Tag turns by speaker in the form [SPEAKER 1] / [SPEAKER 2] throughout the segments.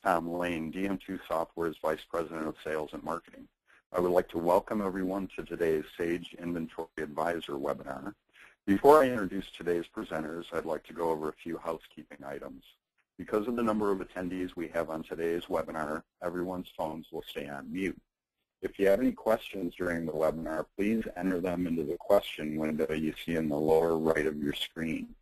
[SPEAKER 1] Tom Lane, DM2 Software's Vice President of Sales and Marketing. I would like to welcome everyone to today's Sage Inventory Advisor webinar. Before I introduce today's presenters, I'd like to go over a few housekeeping items. Because of the number of attendees we have on today's webinar, everyone's phones will stay on mute. If you have any questions during the webinar, please enter them into the question window you see in the lower right of your screen.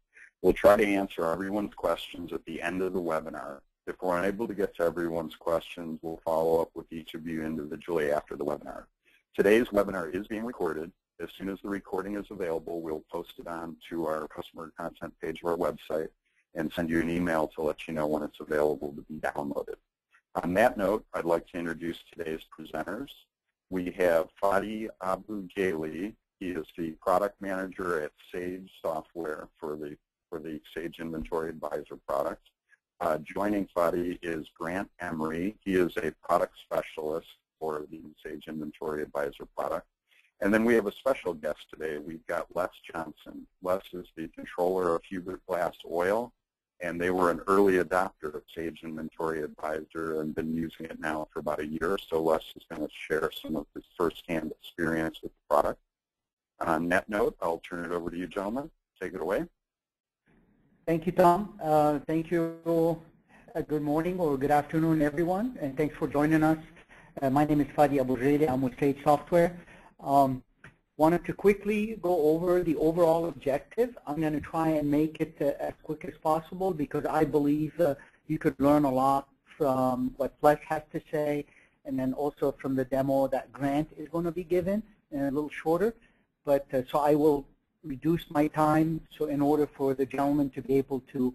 [SPEAKER 1] We'll try to answer everyone's questions at the end of the webinar. If we're unable to get to everyone's questions, we'll follow up with each of you individually after the webinar. Today's webinar is being recorded. As soon as the recording is available, we'll post it on to our customer content page of our website and send you an email to let you know when it's available to be downloaded. On that note, I'd like to introduce today's presenters. We have Fadi Abu-Ghali. He is the product manager at Sage Software for the Sage Inventory Advisor product. Joining Fadi is Grant Emery. He is a product specialist for the Sage Inventory Advisor product. And then we have a special guest today. We've got Les Johnson. Les is the controller of Hubert Glass Oil, and they were an early adopter of Sage Inventory Advisor and been using it now for about a year. So Les is going to share some of his firsthand experience with the product. On that note, I'll turn it over to you, gentlemen. Take it away.
[SPEAKER 2] Thank you, Tom. Thank you. Good morning or good afternoon, everyone, and thanks for joining us. My name is Fadi Abu-Ghali. I'm with Sage Software. Wanted to quickly go over the overall objective. I'm going to try and make it as quick as possible because I believe you could learn a lot from what Les has to say and then also from the demo that Grant is going to be given, and a little shorter. But so I will reduce my time so in order for the gentleman to be able to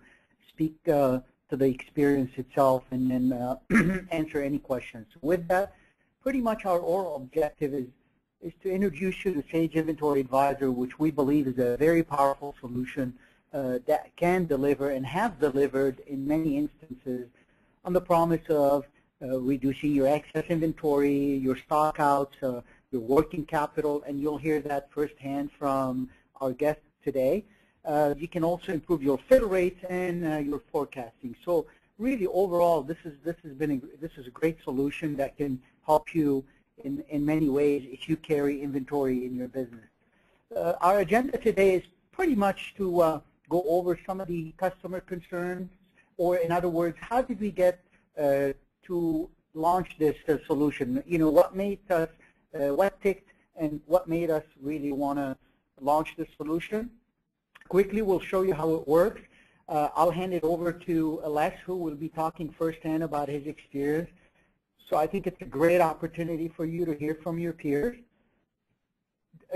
[SPEAKER 2] speak to the experience itself and then answer any questions. With that, pretty much our overall objective is to introduce you to Sage Inventory Advisor, which we believe is a very powerful solution that can deliver and have delivered in many instances on the promise of reducing your excess inventory, your stockouts, your working capital, and you'll hear that firsthand from our guest today. You can also improve your fill rates and your forecasting. So really, overall, this is a great solution that can help you in many ways if you carry inventory in your business. Our agenda today is pretty much to go over some of the customer concerns, or in other words, how did we get to launch this solution? You know, what made us, what ticked, and what made us really want to launch this solution. Quickly, we'll show you how it works. I'll hand it over to Les, who will be talking firsthand about his experience. So I think it's a great opportunity for you to hear from your peers.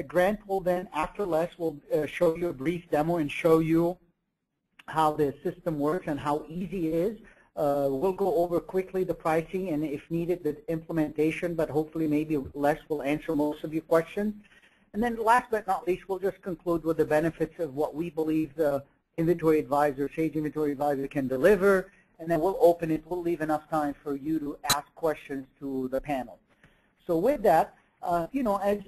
[SPEAKER 2] Grant will then, after Les, will show you a brief demo and show you how the system works and how easy it is. We'll go over quickly the pricing and, if needed, the implementation, but hopefully maybe Les will answer most of your questions. And then last but not least, we'll just conclude with the benefits of what we believe the Inventory Advisor, Sage Inventory Advisor can deliver, and then we'll open it. We'll leave enough time for you to ask questions to the panel. So with that, you know, as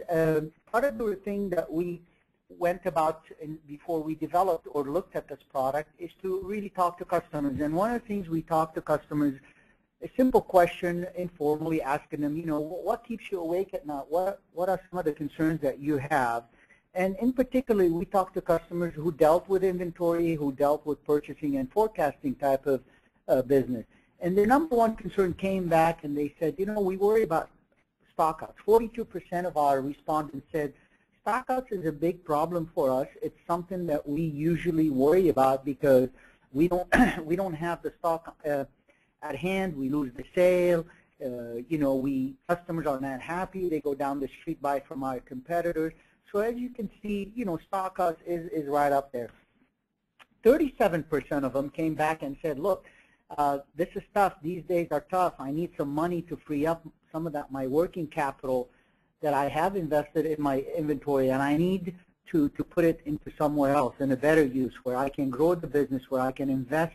[SPEAKER 2] part of the thing that we went about before we developed or looked at this product is to really talk to customers. And one of the things we talk to customers, a simple question, informally asking them, you know, what keeps you awake at night? What are some of the concerns that you have? And in particular, we talk to customers who dealt with inventory, who dealt with purchasing and forecasting type of business. And the number one concern came back and they said, you know, we worry about stockouts. 42% of our respondents said stockouts is a big problem for us. It's something that we usually worry about because we don't have the stock at hand, we lose the sale, you know, customers are not happy, they go down the street, buy from our competitors. So as you can see, you know, stockouts is right up there. 37% of them came back and said, look, this is tough, these days are tough, I need some money to free up some of my working capital that I have invested in my inventory, and I need to put it into somewhere else, in a better use, where I can grow the business, where I can invest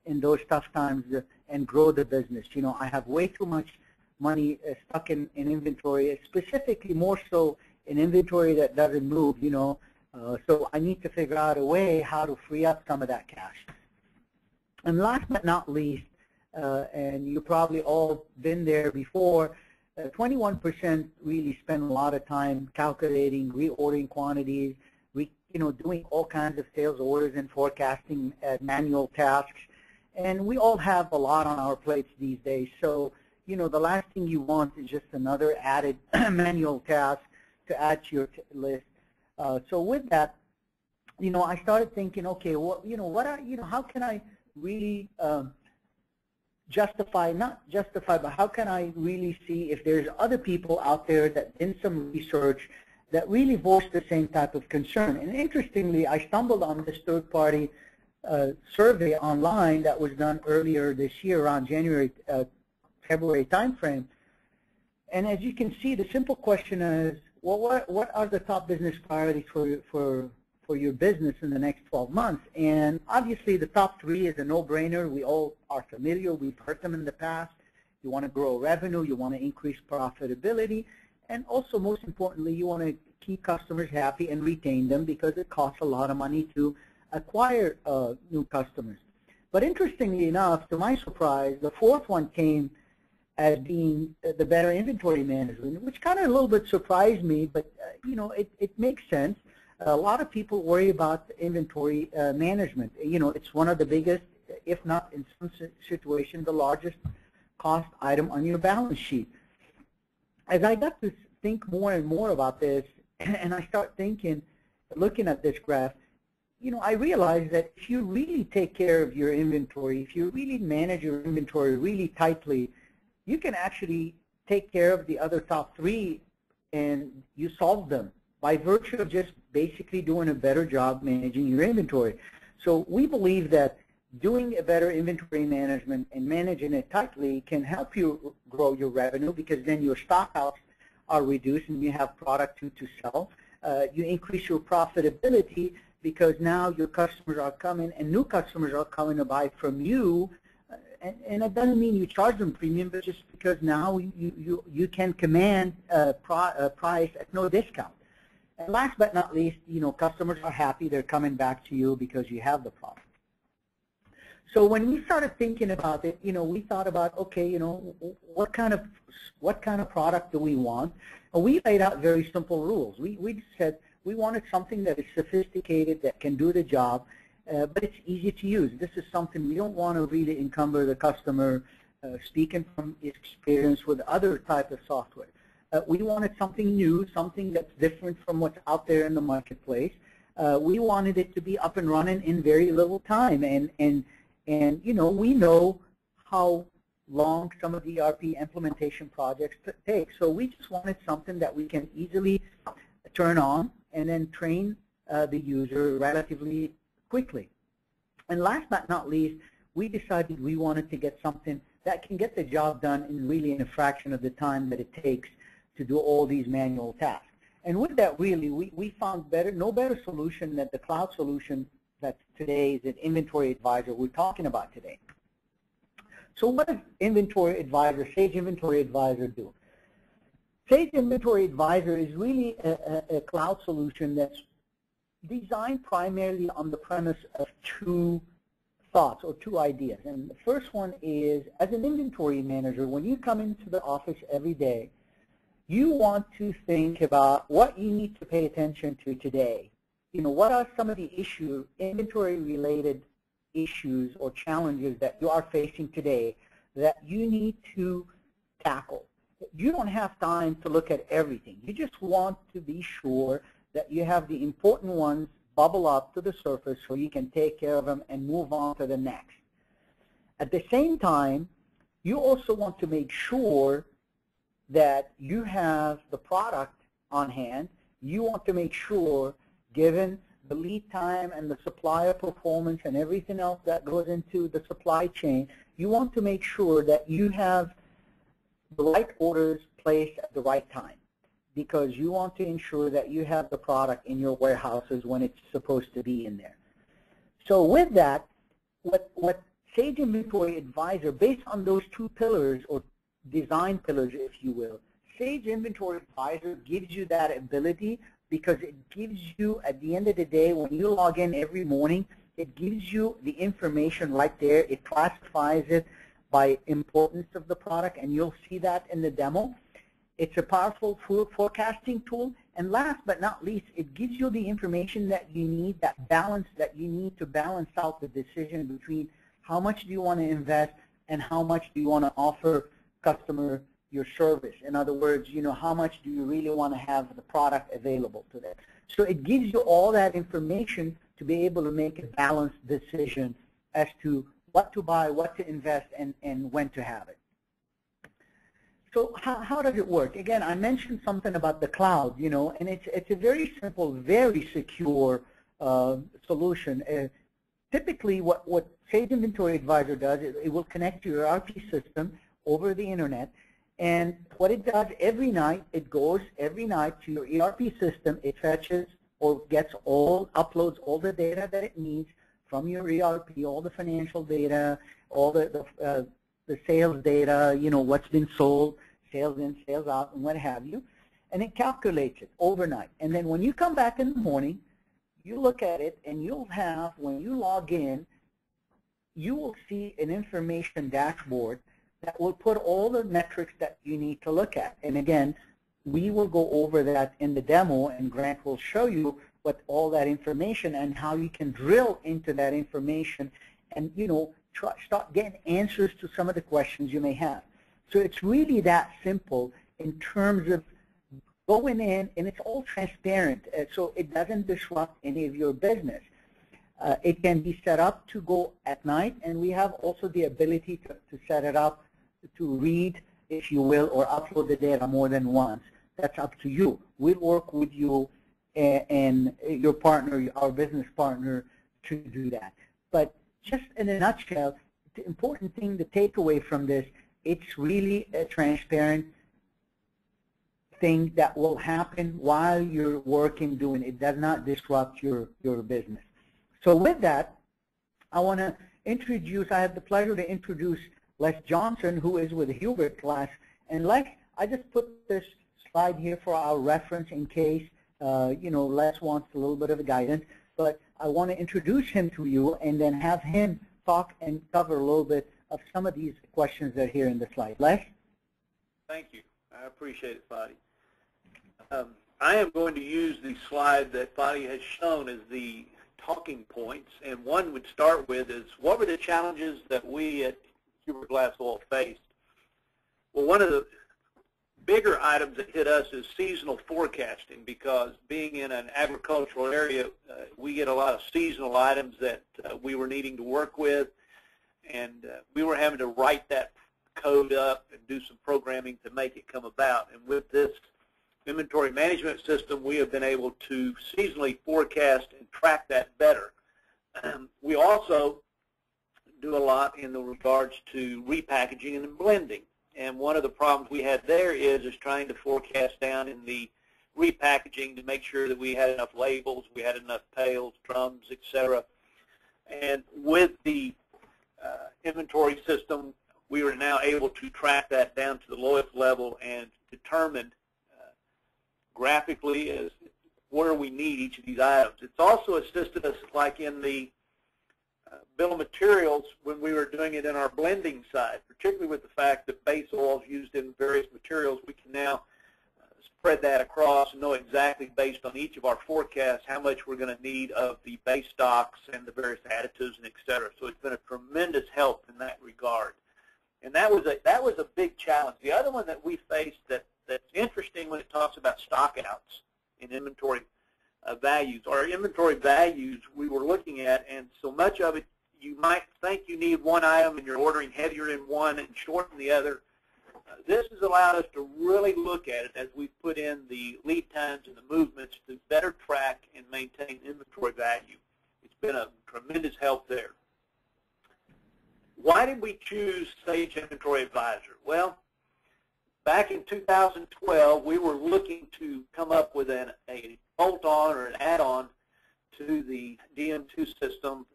[SPEAKER 2] in those tough times and grow the business. You know, I have way too much money stuck in inventory, specifically more so in inventory that doesn't move, you know. So I need to figure out a way how to free up some of that cash. And last but not least, and you probably all been there before. 21% really spend a lot of time calculating, reordering quantities, doing all kinds of sales orders and forecasting manual tasks. And we all have a lot on our plates these days. So, the last thing you want is just another added manual task to add to your list. So with that, I started thinking, okay, how can I really not justify, but how can I really see if there's other people out there that did some research that really voiced the same type of concern. And interestingly, I stumbled on this third-party survey online that was done earlier this year around February timeframe. And as you can see, the simple question is, well, what are the top business priorities for your business in the next 12 months? And obviously, the top three is a no-brainer. We all are familiar. We've heard them in the past. You want to grow revenue. You want to increase profitability. And also, most importantly, you want to keep customers happy and retain them because it costs a lot of money to acquire new customers. But interestingly enough, to my surprise, the fourth one came as being the better inventory management, which kind of a little bit surprised me, but it makes sense. A lot of people worry about inventory management. It's one of the biggest, if not in some situations, the largest cost item on your balance sheet. As I got to think more and more about this, and I start looking at this graph, I realized that if you really take care of your inventory, if you really manage your inventory really tightly, you can actually take care of the other top three, and you solve them by virtue of just basically doing a better job managing your inventory. So we believe that doing a better inventory management and managing it tightly can help you grow your revenue, because then your stockouts are reduced and you have product to sell. You increase your profitability because now your customers are coming and new customers are coming to buy from you. And it doesn't mean you charge them premium, but just because now you can command a price at no discount. And last but not least, customers are happy. They're coming back to you because you have the product. So when we started thinking about it, we thought about, okay, what kind of product do we want? And we laid out very simple rules. We said we wanted something that is sophisticated, that can do the job, but it's easy to use. This is something we don't want to really encumber the customer, speaking from experience with other type of software. We wanted something new, something that's different from what's out there in the marketplace. We wanted it to be up and running in very little time, and we know how long some of the ERP implementation projects take. So we just wanted something that we can easily turn on and then train the user relatively quickly. And last but not least, we decided we wanted to get something that can get the job done in a fraction of the time that it takes to do all these manual tasks. And with that, really, we found no better solution than the cloud solution that today is an Inventory Advisor we're talking about today. So what does Sage Inventory Advisor do? Sage Inventory Advisor is really a cloud solution that's designed primarily on the premise of two thoughts or two ideas. And the first one is, as an inventory manager, when you come into the office every day, you want to think about what you need to pay attention to today. What are some of the inventory-related issues or challenges that you are facing today that you need to tackle? You don't have time to look at everything. You just want to be sure that you have the important ones bubble up to the surface so you can take care of them and move on to the next. At the same time, you also want to make sure that you have the product on hand. You want to make sure, given the lead time and the supplier performance and everything else that goes into the supply chain, you want to make sure that you have the right orders placed at the right time, because you want to ensure that you have the product in your warehouses when it's supposed to be in there. So with that, what Sage Inventory Advisor, based on those two pillars, or design pillars, if you will, Sage Inventory Advisor gives you that ability, because it gives you, at the end of the day, when you log in every morning, it gives you the information right there. It classifies it by importance of the product, and you'll see that in the demo. It's a powerful forecasting tool, and last but not least, it gives you the information that you need, that balance that you need to balance out the decision between how much do you want to invest and how much do you want to offer customer your service. In other words, how much do you really want to have the product available to them. So it gives you all that information to be able to make a balanced decision as to what to buy, what to invest, and when to have it. So how does it work? Again, I mentioned something about the cloud, and it's a very simple, very secure solution. Typically, what Sage Inventory Advisor does is it will connect to your ERP system over the internet, and what it does every night, it goes every night to your ERP system. It fetches or uploads all the data that it needs from your ERP, all the financial data, all the sales data, what's been sold, sales in, sales out, and what have you, and it calculates it overnight. And then when you come back in the morning, you look at it, and you'll have, when you log in, you will see an information dashboard that will put all the metrics that you need to look at. And again, we will go over that in the demo, and Grant will show you what all that information and how you can drill into that information and, start getting answers to some of the questions you may have. So it's really that simple in terms of going in, and it's all transparent, so it doesn't disrupt any of your business. It can be set up to go at night, and we have also the ability to set it up to read, if you will, or upload the data more than once. That's up to you. We'll work with you and your partner, our business partner, to do that. But just in a nutshell, the important thing to take away from this, it's really a transparent thing that will happen while you're working, doing it. It does not disrupt your business. So with that, I want to introduce, I have the pleasure to introduce Les Johnson, who is with the Hubert class. And Les, I just put this slide here for our reference in case, Les wants a little bit of a guidance. But I want to introduce him to you and then have him talk and cover a little bit of some of these questions that are here in the slide. Les?
[SPEAKER 3] Thank you. I appreciate it, Fadi. I am going to use the slide that Fadi has shown as the talking points, and one would start with is, what were the challenges that we at Hubert Glass Oil faced? Well, one of the bigger items that hit us is seasonal forecasting, because being in an agricultural area, we get a lot of seasonal items that we were needing to work with, and we were having to write that code up and do some programming to make it come about. And with this inventory management system, we have been able to seasonally forecast and track that better. We also do a lot in the regards to repackaging and blending. And one of the problems we had there is trying to forecast down in the repackaging to make sure that we had enough labels, we had enough pails, drums, etc. And with the inventory system, we are now able to track that down to the lowest level and determine graphically as where we need each of these items. It's also assisted us, like in the bill of materials, when we were doing it in our blending side, particularly with the fact that base oils used in various materials, we can now spread that across and know exactly, based on each of our forecasts, how much we're going to need of the base stocks and the various additives and et cetera. So it's been a tremendous help in that regard. And that was a big challenge. The other one that we faced that's interesting when it talks about stockouts in inventory values. Our inventory values we were looking at, and so much of it, you might think you need one item and you're ordering heavier in one and short in the other. This has allowed us to really look at it as we put in the lead times and the movements to better track and maintain inventory value. It's been a tremendous help there. Why did we choose Sage Inventory Advisor? Well, back in 2012, we were looking to come up with a bolt-on or an add-on to the DM2 system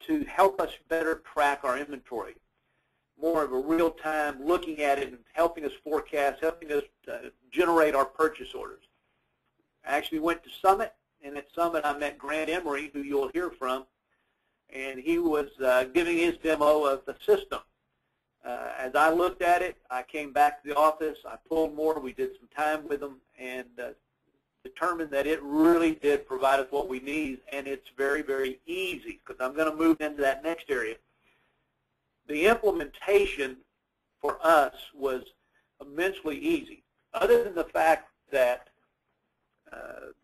[SPEAKER 3] to help us better track our inventory. More of a real-time looking at it and helping us forecast, helping us generate our purchase orders. I actually went to Summit, and at Summit I met Grant Emery, who you'll hear from, and he was giving his demo of the system. As I looked at it, I came back to the office, I pulled more, we did some time with them, and determined that it really did provide us what we need, and it's very, very easy, because I'm going to move into that next area. The implementation for us was immensely easy, other than the fact that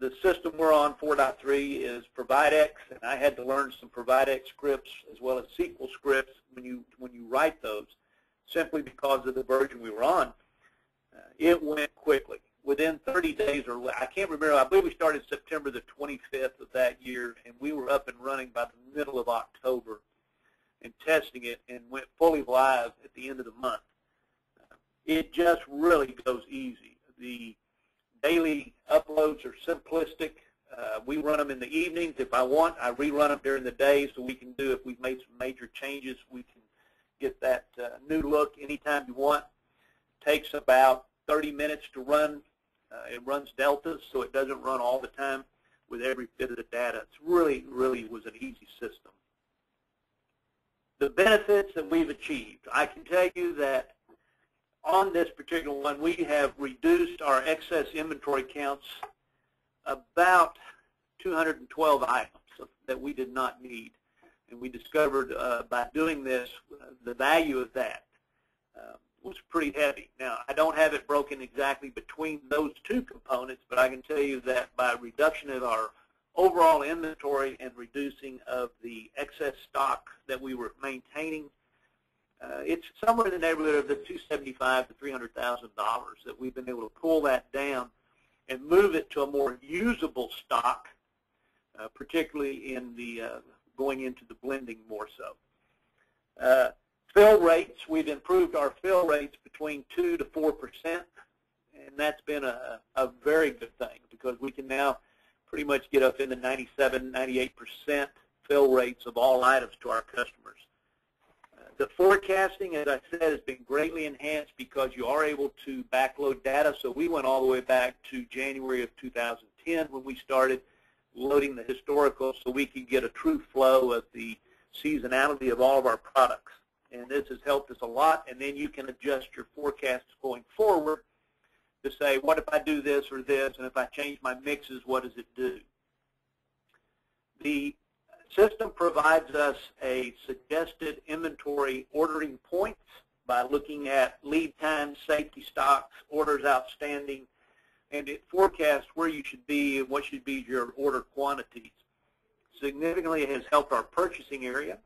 [SPEAKER 3] the system we're on, 4.3, is ProvideX, and I had to learn some ProvideX scripts as well as SQL scripts when you write those, simply because of the version we were on. It went quickly. Within 30 days, or I can't remember, I believe we started September the 25th of that year, and we were up and running by the middle of October and testing it, and went fully live at the end of the month. It just really goes easy. The daily uploads are simplistic. We run them in the evenings. If I want, I rerun them during the day, so we can do, if we've made some major changes, we can get that new look anytime you want. Takes about 30 minutes to run. It runs deltas, so it doesn't run all the time with every bit of the data. It's really, really was an easy system. The benefits that we've achieved, I can tell you that on this particular one, we have reduced our excess inventory counts about 212 items that we did not need. And we discovered by doing this, the value of that was pretty heavy. Now, I don't have it broken exactly between those two components, but I can tell you that by reduction of our overall inventory and reducing of the excess stock that we were maintaining, it's somewhere in the neighborhood of the $275,000 to $300,000 that we've been able to pull that down and move it to a more usable stock, particularly in the going into the blending more so. Fill rates, we've improved our fill rates between 2 to 4%, and that's been a very good thing, because we can now pretty much get up in the 97, 98% fill rates of all items to our customers. The forecasting, as I said, has been greatly enhanced because you are able to backload data. So we went all the way back to January of 2010 when we started loading the historical, so we could get a true flow of the seasonality of all of our products. And this has helped us a lot. And then you can adjust your forecasts going forward to say, what if I do this or this, and if I change my mixes, what does it do? The system provides us a suggested inventory ordering points by looking at lead times, safety stocks, orders outstanding, and it forecasts where you should be and what should be your order quantities. Significantly, it has helped our purchasing area.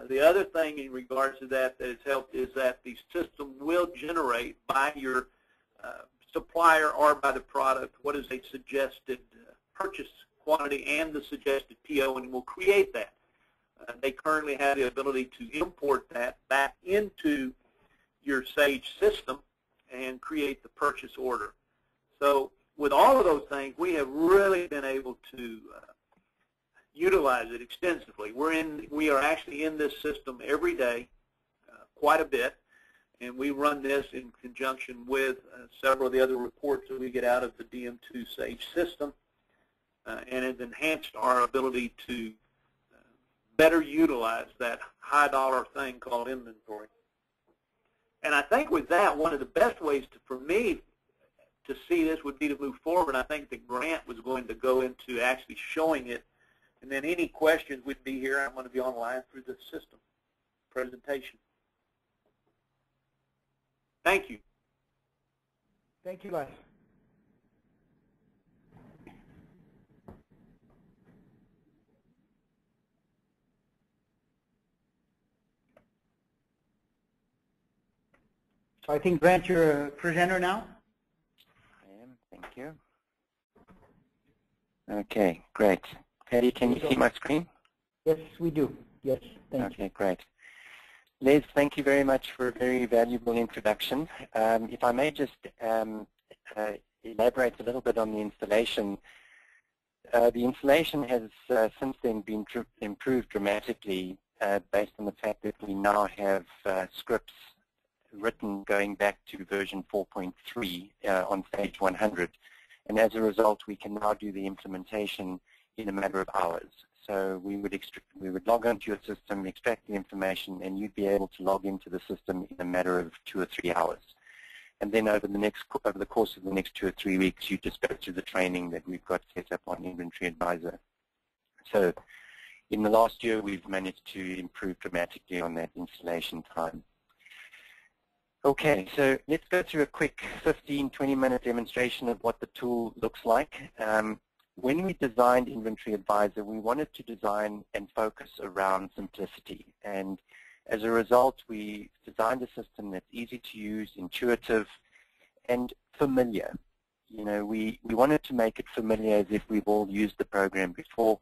[SPEAKER 3] The other thing in regards to that has helped is that the system will generate by your supplier or by the product what is a suggested purchase quantity and the suggested PO, and will create that. They currently have the ability to import that back into your Sage system and create the purchase order. So with all of those things, we have really been able to utilize it extensively. We are actually in this system every day, quite a bit, and we run this in conjunction with several of the other reports that we get out of the DM2 Sage system. And it enhanced our ability to better utilize that high dollar thing called inventory. And I think with that, one of the best ways for me to see this would be to move forward. I think that Grant was going to go into actually showing it, and then any questions would be here. I'm going to be online through the system presentation. Thank you.
[SPEAKER 2] Thank you, guys. So I think, Grant, you're a presenter now.
[SPEAKER 4] I am, thank you. Okay, great. Patty, can you see my screen?
[SPEAKER 2] Yes, we do. Yes, thank you.
[SPEAKER 4] Okay, great. Les, thank you very much for a very valuable introduction. If I may just elaborate a little bit on the installation. The installation has since then been improved dramatically based on the fact that we now have scripts written going back to version 4.3 on Sage 100. And as a result, we can now do the implementation in a matter of hours. So we would log onto your system, extract the information, and you'd be able to log into the system in a matter of 2 or 3 hours. And then over the course of the next 2 or 3 weeks, you just go through the training that we've got set up on Inventory Advisor. So in the last year, we've managed to improve dramatically on that installation time. Okay, so let's go through a quick 15, 20-minute demonstration of what the tool looks like. When we designed Inventory Advisor, we wanted to design and focus around simplicity. And as a result, we designed a system that's easy to use, intuitive, and familiar. You know, we wanted to make it familiar as if we've all used the program before.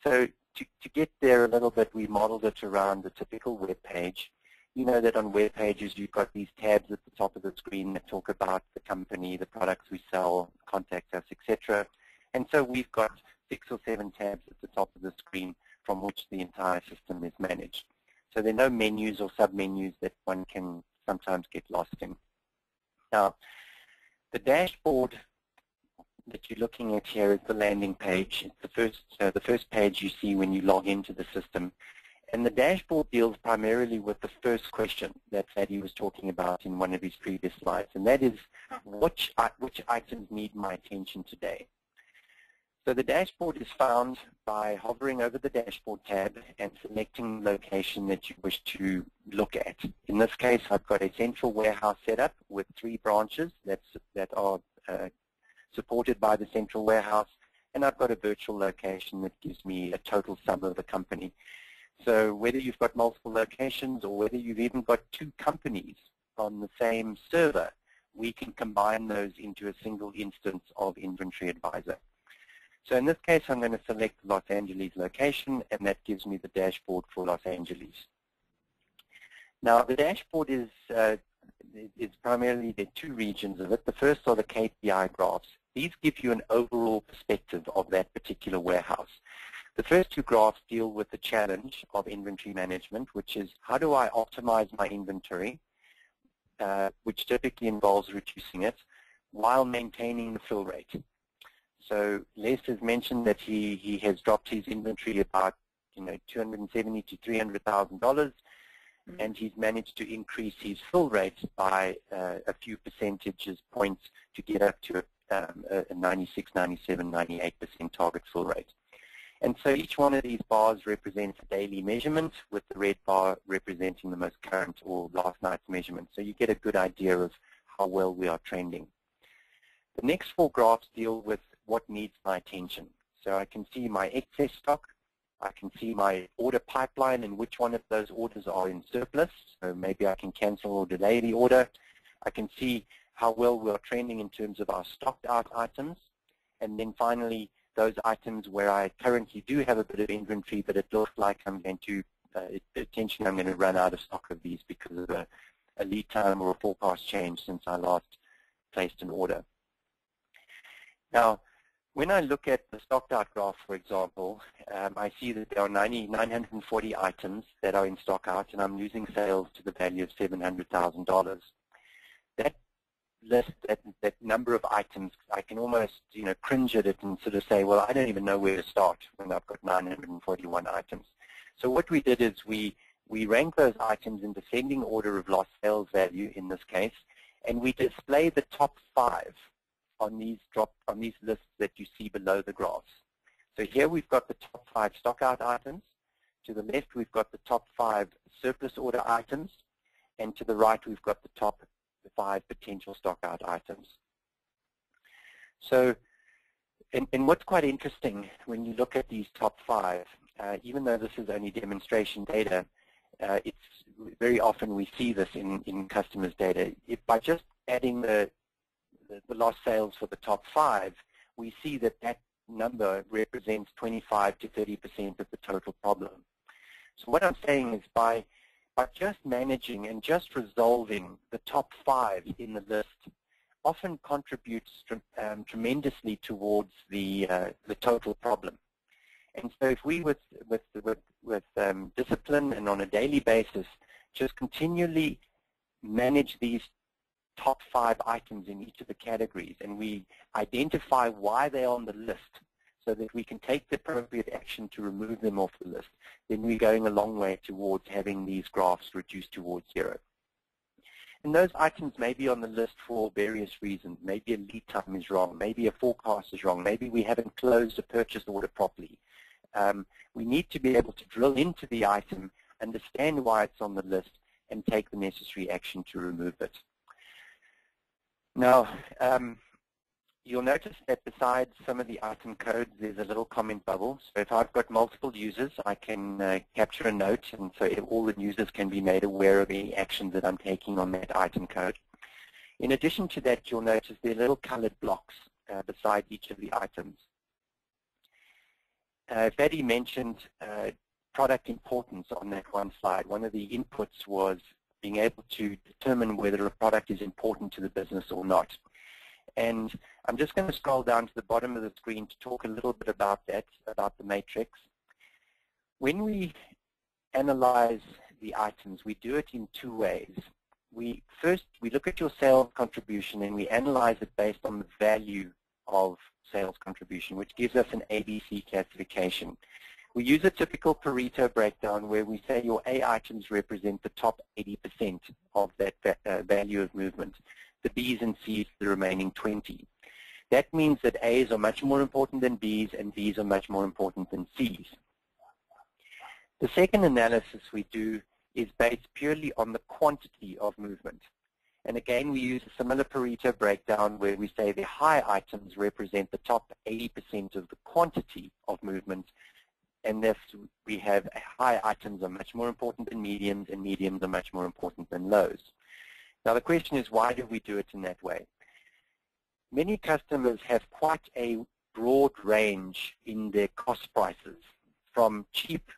[SPEAKER 4] So to get there a little bit, we modeled it around the typical web page. You know that on web pages you've got these tabs at the top of the screen that talk about the company, the products we sell, contact us, etc. And so we've got 6 or 7 tabs at the top of the screen from which the entire system is managed. So there are no menus or sub-menus that one can sometimes get lost in. Now, the dashboard that you're looking at here is the landing page. It's the first page you see when you log into the system. And the dashboard deals primarily with the first question that Fadi was talking about in one of his previous slides, and that is which items need my attention today. So the dashboard is found by hovering over the dashboard tab and selecting the location that you wish to look at. In this case, I've got a central warehouse set up with 3 branches that are supported by the central warehouse, and I've got a virtual location that gives me a total sum of the company. So whether you've got multiple locations or whether you've even got 2 companies on the same server, we can combine those into a single instance of Inventory Advisor. So in this case, I'm going to select Los Angeles location, and that gives me the dashboard for Los Angeles. Now, the dashboard is primarily, there are 2 regions of it. The first are the KPI graphs. These give you an overall perspective of that particular warehouse. The first 2 graphs deal with the challenge of inventory management, which is how do I optimize my inventory, which typically involves reducing it, while maintaining the fill rate. So Les has mentioned that he has dropped his inventory about $270,000 to $300,000, and he's managed to increase his fill rate by a few percentage points to get up to a 96, 97, 98% target fill rate. And so each one of these bars represents a daily measurement, with the red bar representing the most current or last night's measurement. So you get a good idea of how well we are trending. The next 4 graphs deal with what needs my attention. So I can see my excess stock, I can see my order pipeline and which one of those orders are in surplus, so maybe I can cancel or delay the order. I can see how well we are trending in terms of our stocked out items, and then finally those items where I currently do have a bit of inventory, but it looks like I'm going to, potentially I'm going to run out of stock of these because of a lead time or a forecast change since I last placed an order. Now, when I look at the stocked out graph, for example, I see that there are 940 items that are in stock out, and I'm losing sales to the value of $700,000. That list, that number of items, I can almost cringe at it and sort of say, well, I don't even know where to start when I've got 941 items. So what we did is we rank those items in descending order of lost sales value in this case, and we display the top 5 on these lists that you see below the graphs. So here we've got the top 5 stock out items. To the left we've got the top 5 surplus order items, and to the right we've got the top 5 potential stock out items. So, and what's quite interesting when you look at these top 5, even though this is only demonstration data, it's very often we see this in customers' data. If by just adding the lost sales for the top 5, we see that that number represents 25 to 30% of the total problem. So what I'm saying is by just managing and just resolving the top 5 in the list often contributes tremendously towards the total problem. And so if we, with discipline and on a daily basis, just continually manage these top 5 items in each of the categories, and we identify why they're on the list. so that we can take the appropriate action to remove them off the list, then we're going a long way towards having these graphs reduced towards zero. And those items may be on the list for various reasons. Maybe a lead time is wrong. Maybe a forecast is wrong. Maybe we haven't closed a purchase order properly. We need to be able to drill into the item, understand why it's on the list, and take the necessary action to remove it. Now, you'll notice that besides some of the item codes, there's a little comment bubble. So if I've got multiple users, I can capture a note, and so all the users can be made aware of any actions that I'm taking on that item code. In addition to that, you'll notice there are little colored blocks beside each of the items. Betty mentioned product importance on that one slide. One of the inputs was being able to determine whether a product is important to the business or not. And I'm just going to scroll down to the bottom of the screen to talk a little bit about that, about the matrix. When we analyze the items, we do it in two ways. First, we look at your sales contribution and we analyze it based on the value of sales contribution, which gives us an ABC classification. We use a typical Pareto breakdown where we say your A items represent the top 80% of that value of movement. The B's and C's the remaining 20. That means that A's are much more important than B's and B's are much more important than C's. The second analysis we do is based purely on the quantity of movement. And again, we use a similar Pareto breakdown where we say the high items represent the top 80% of the quantity of movement, and thus we have high items are much more important than mediums, and mediums are much more important than lows. Now the question is, why do we do it in that way? Many customers have quite a broad range in their cost prices, from cheap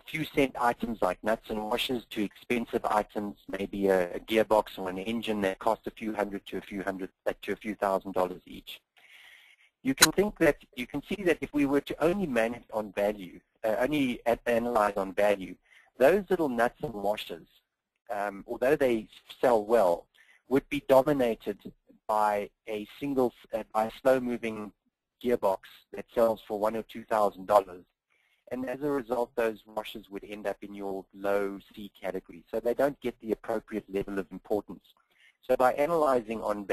[SPEAKER 4] few cent items like nuts and washers to expensive items, maybe a gearbox or an engine that costs a few hundred to a few $1,000s each. You can see that if we were to only manage on value, only analyze on value, those little nuts and washers, although they sell well, would be dominated by a slow-moving gearbox that sells for $1,000 or $2,000. And as a result, those washers would end up in your low C category. So they don't get the appropriate level of importance. So by analyzing on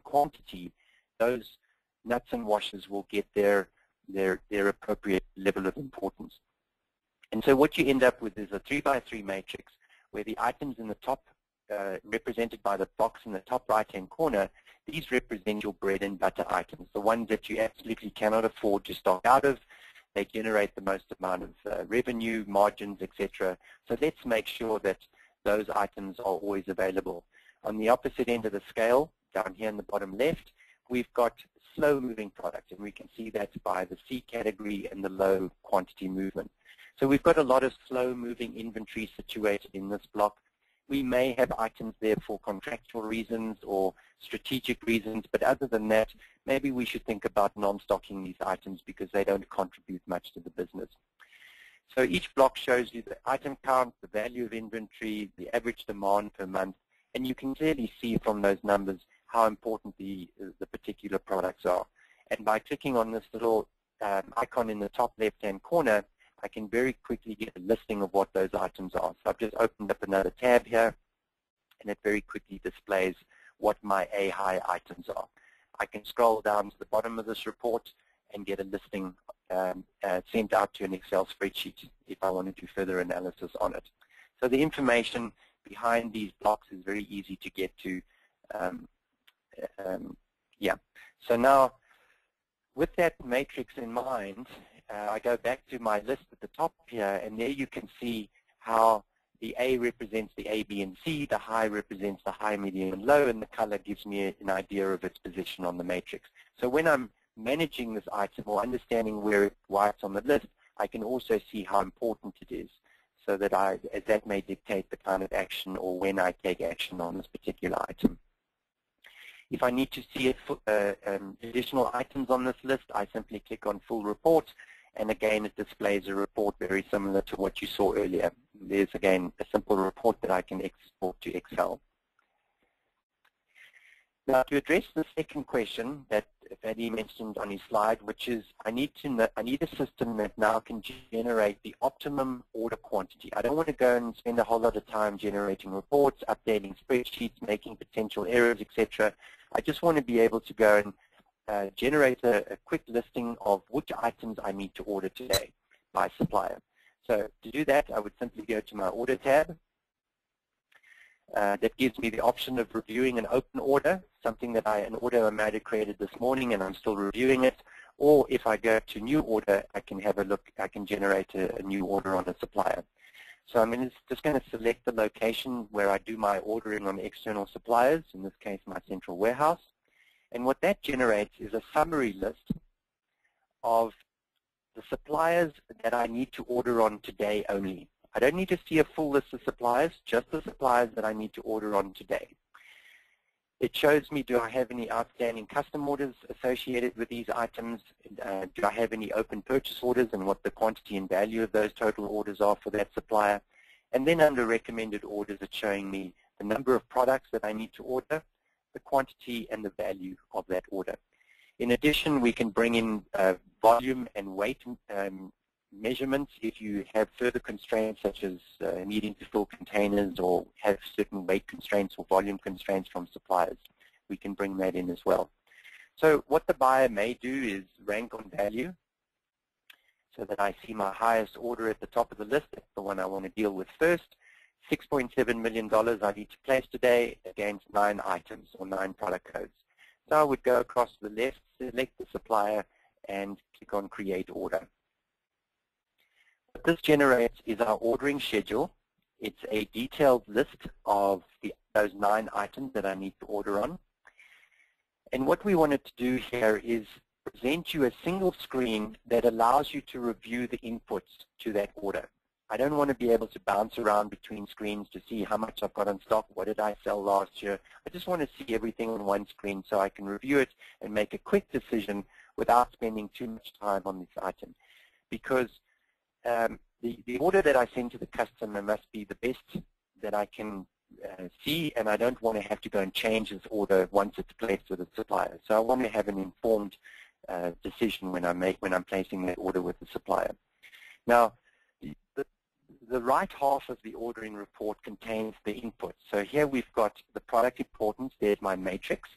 [SPEAKER 4] quantity, those nuts and washers will get their appropriate level of importance. And so what you end up with is a 3x3 matrix where the items in the top, represented by the box in the top right-hand corner, these represent your bread and butter items, the ones that you absolutely cannot afford to stock out of. They generate the most amount of revenue, margins, etc. So let's make sure that those items are always available. On the opposite end of the scale, down here in the bottom left, we've got slow-moving product, and we can see that by the C category and the low quantity movement. So we've got a lot of slow-moving inventory situated in this block. We may have items there for contractual reasons or strategic reasons, but other than that, maybe we should think about non-stocking these items because they don't contribute much to the business. So each block shows you the item count, the value of inventory, the average demand per month, and you can clearly see from those numbers how important the particular products are. And by clicking on this little icon in the top left-hand corner, I can very quickly get a listing of what those items are. So I've just opened up another tab here, and it very quickly displays what my A high items are. I can scroll down to the bottom of this report and get a listing sent out to an Excel spreadsheet if I want to do further analysis on it. So the information behind these blocks is very easy to get to. So now, with that matrix in mind, I go back to my list at the top here, and there you can see how the A represents the A, B, and C, the high represents the high, medium, and low, and the color gives me an idea of its position on the matrix. So when I'm managing this item or understanding why it's on the list, I can also see how important it is, so that that may dictate the kind of action or when I take action on this particular item. If I need to see additional items on this list, I simply click on Full Report, and again, it displays a report very similar to what you saw earlier. There's, again, a simple report that I can export to Excel. Now, to address the second question that Fadi mentioned on his slide, which is I need a system that now can generate the optimum order quantity. I don't want to go and spend a whole lot of time generating reports, updating spreadsheets, making potential errors, etc. I just want to be able to go and generate a quick listing of which items I need to order today by supplier. So to do that, I would simply go to my order tab. That gives me the option of reviewing an open order, something that an order I might have created this morning and I'm still reviewing it. Or if I go to new order, I can have a look, I can generate a new order on a supplier. So I'm just going to select the location where I do my ordering on external suppliers, in this case my central warehouse. And what that generates is a summary list of the suppliers that I need to order on today only. I don't need to see a full list of suppliers, just the suppliers that I need to order on today. It shows me, do I have any outstanding custom orders associated with these items? Do I have any open purchase orders and what the quantity and value of those total orders are for that supplier? And then under recommended orders, it's showing me the number of products that I need to order, the quantity and the value of that order. In addition, we can bring in volume and weight measurements if you have further constraints such as needing to fill containers or have certain weight constraints or volume constraints from suppliers. We can bring that in as well. So what the buyer may do is rank on value so that I see my highest order at the top of the list. That's the one I want to deal with first. $6.7 million I need to place today against 9 items or 9 product codes. So I would go across to the left, select the supplier, and click on Create Order. What this generates is our ordering schedule. It's a detailed list of those 9 items that I need to order on. And what we wanted to do here is present you a single screen that allows you to review the inputs to that order. I don't want to be able to bounce around between screens to see how much I've got on stock, what did I sell last year. I just want to see everything on one screen so I can review it and make a quick decision without spending too much time on this item. Because the order that I send to the customer must be the best that I can see, and I don't want to have to go and change this order once it's placed with a supplier. So I want to have an informed decision when I'm placing that order with the supplier. Now, the right half of the ordering report contains the inputs. So here we've got the product importance. There's my matrix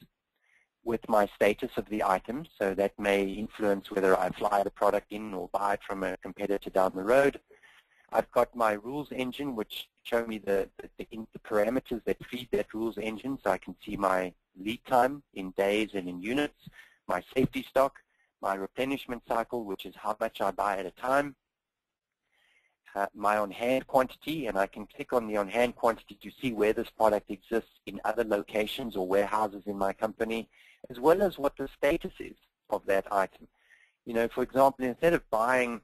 [SPEAKER 4] with my status of the item. So that may influence whether I fly the product in or buy it from a competitor down the road. I've got my rules engine, which show me the parameters that feed that rules engine, so I can see my lead time in days and in units, my safety stock, my replenishment cycle, which is how much I buy at a time, my on-hand quantity, and I can click on the on-hand quantity to see where this product exists in other locations or warehouses in my company, as well as what the status is of that item. You know, for example, instead of buying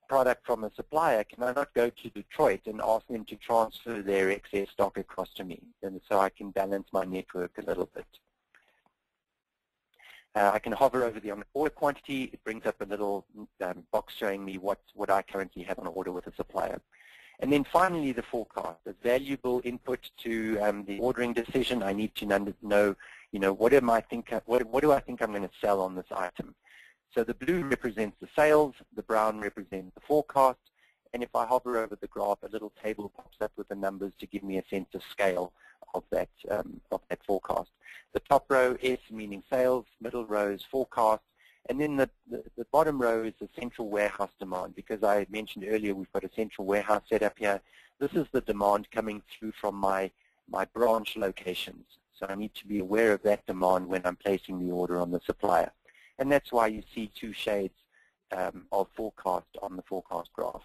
[SPEAKER 4] product from a supplier, can I not go to Detroit and ask them to transfer their excess stock across to me, and so I can balance my network a little bit. I can hover over the order quantity. It brings up a little box showing me what I currently have on order with a supplier. And then finally, the forecast, a valuable input to the ordering decision. I need to know, you know, what do I think I'm going to sell on this item? So the blue represents the sales, the brown represents the forecast, and if I hover over the graph, a little table pops up with the numbers to give me a sense of scale of that forecast. The top row is meaning sales, middle row is forecast, and then the bottom row is the central warehouse demand. Because I mentioned earlier we've got a central warehouse set up here. This is the demand coming through from my branch locations. So I need to be aware of that demand when I'm placing the order on the supplier. And that's why you see 2 shades of forecast on the forecast graph.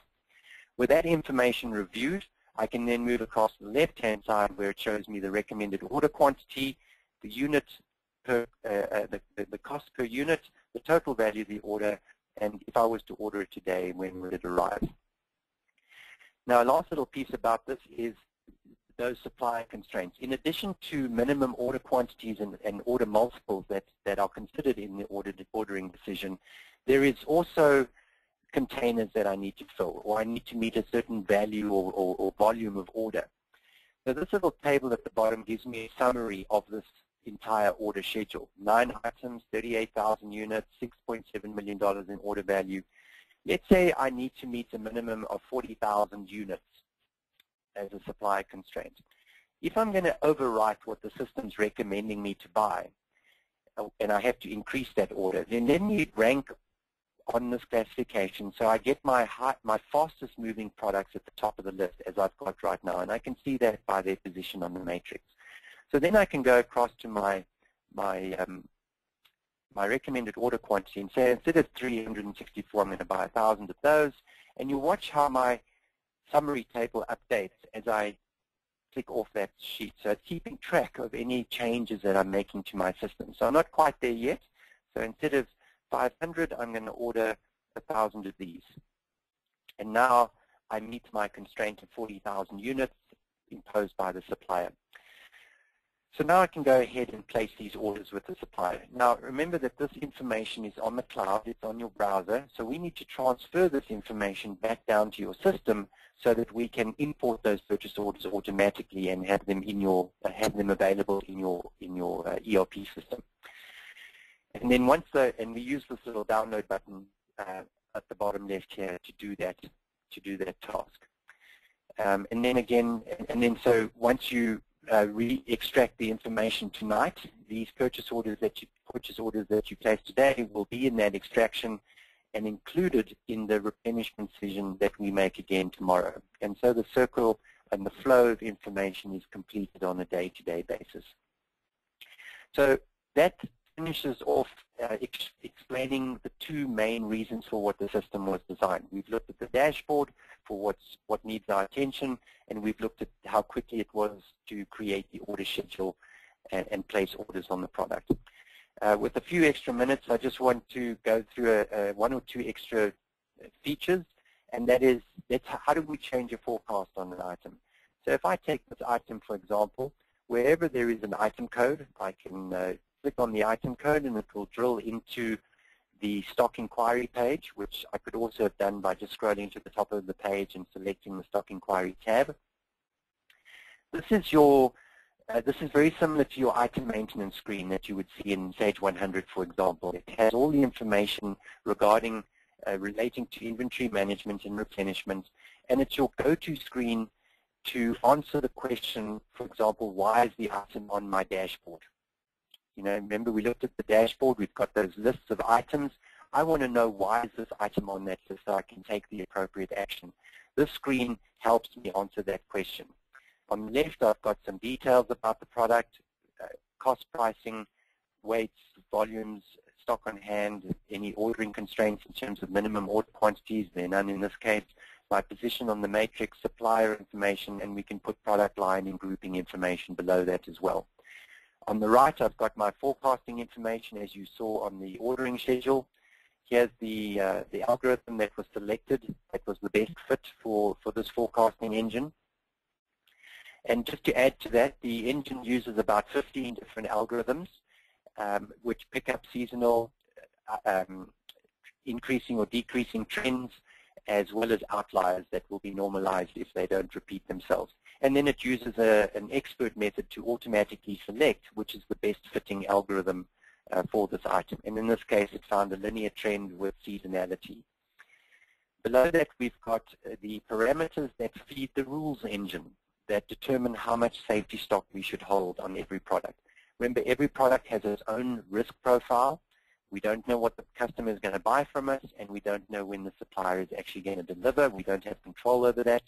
[SPEAKER 4] With that information reviewed, I can then move across to the left-hand side where it shows me the recommended order quantity, the unit per, the cost per unit, the total value of the order, and if I was to order it today, when would it arrive? Now, a last little piece about this is those supplier constraints. In addition to minimum order quantities and order multiples that are considered in the ordering decision, there is also containers that I need to fill, or I need to meet a certain value or volume of order. So this little table at the bottom gives me a summary of this entire order schedule. 9 items, 38,000 units, $6.7 million in order value. Let's say I need to meet a minimum of 40,000 units as a supply constraint. If I'm going to overwrite what the system's recommending me to buy, and I have to increase that order, then let me rank on this classification so I get my fastest moving products at the top of the list as I've got right now, and I can see that by their position on the matrix. So then I can go across to my recommended order quantity and say instead of 364, I'm going to buy 1,000 of those, and you watch how my summary table updates as I click off that sheet. So it's keeping track of any changes that I'm making to my system. So I'm not quite there yet. So instead of 500, I'm going to order 1,000 of these. And now I meet my constraint of 40,000 units imposed by the supplier. So now I can go ahead and place these orders with the supplier. Now remember that this information is on the cloud, it's on your browser, so we need to transfer this information back down to your system so that we can import those purchase orders automatically and have them available in your ERP system. And then and we use this little download button at the bottom left here to do that task. And then so once you re-extract the information tonight, these purchase orders that you place today will be in that extraction and included in the replenishment decision that we make again tomorrow. And so the circle and the flow of information is completed on a day-to-day basis. So that finishes off explaining the two main reasons for what the system was designed. We've looked at the dashboard for what needs our attention, and we've looked at how quickly it was to create the order schedule and place orders on the product. With a few extra minutes, I just want to go through one or two extra features, and that's how do we change a forecast on an item. So if I take this item, for example, wherever there is an item code, I can click on the item code and it will drill into the stock inquiry page, which I could also have done by just scrolling to the top of the page and selecting the stock inquiry tab. This is very similar to your item maintenance screen that you would see in Sage 100, for example. It has all the information regarding relating to inventory management and replenishment, and it's your go-to screen to answer the question, for example, why is the item on my dashboard? You know, remember we looked at the dashboard, we've got those lists of items. I want to know why is this item on that list so I can take the appropriate action. This screen helps me answer that question. On the left, I've got some details about the product, cost pricing, weights, volumes, stock on hand, any ordering constraints in terms of minimum order quantities, there are none in this case, my position on the matrix, supplier information, and we can put product line and grouping information below that as well. On the right, I've got my forecasting information as you saw on the ordering schedule. Here's the algorithm that was selected that was the best fit for this forecasting engine. And just to add to that, the engine uses about 15 different algorithms which pick up seasonal, increasing or decreasing trends, as well as outliers that will be normalized if they don't repeat themselves. And then it uses an expert method to automatically select which is the best fitting algorithm for this item. And in this case, it found a linear trend with seasonality. Below that, we've got the parameters that feed the rules engine that determine how much safety stock we should hold on every product. Remember, every product has its own risk profile. We don't know what the customer is going to buy from us, and we don't know when the supplier is actually going to deliver. We don't have control over that.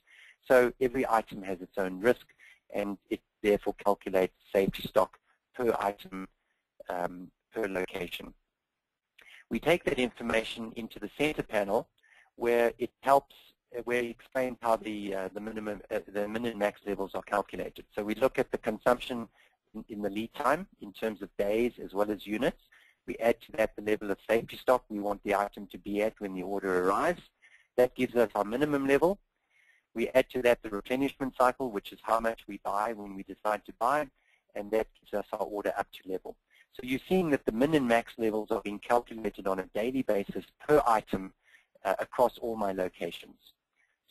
[SPEAKER 4] So every item has its own risk, and it therefore calculates safety stock per item, per location. We take that information into the center panel, where it helps, where it explains how the min and max levels are calculated. So we look at the consumption in the lead time in terms of days as well as units. We add to that the level of safety stock we want the item to be at when the order arrives. That gives us our minimum level. We add to that the replenishment cycle, which is how much we buy when we decide to buy, and that gives us our order up to level. So you're seeing that the min and max levels are being calculated on a daily basis per item across all my locations.